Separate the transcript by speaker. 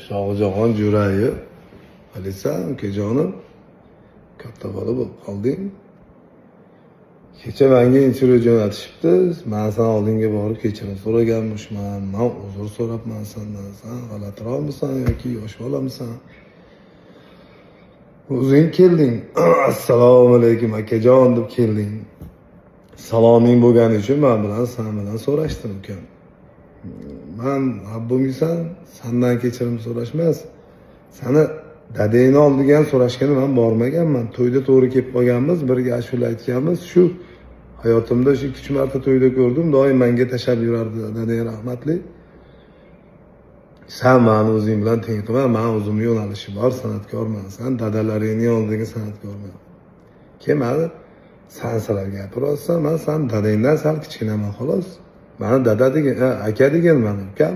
Speaker 1: Shohjahon Jo'rayev. Bilsan, ukajonim, katta bola bo'lib qolding. Kecha menga intervyu jo'natishibdi. Men san oldinga borib kechirim so'raganman. Men uzr so'rabman sendan. Sen g'alatiroqmisan yoki yosh bolamisan? O'zing kelding. Assalomu alaykum akajon deb kelding. Saloming bo'lgani uchun men bilan sen bilan so'rashdim ukam. Men Rabbimsan, sendan kechirim so'rash emas. Seni dadangni oldiga ham so'rashgani men bormaganman. To'yda to'g'ri kelib qolganmiz, birga ashula aytganmiz. Shu hayotimda shu 2 marta to'yda ko'rdim. Doim menga tashab yurardi dadang rahmatli. Sen meni o'zing bilan teng qilma. Men o'zimning yo'nalishim bor, san'atkorman. Sen dadalaringning oldidagi san'atkorman. Kelmadi. Sen salar gapiryapsan, men sen dadangdan sal kichkinaman xolos. Meni dada degan, aka degan men ukam.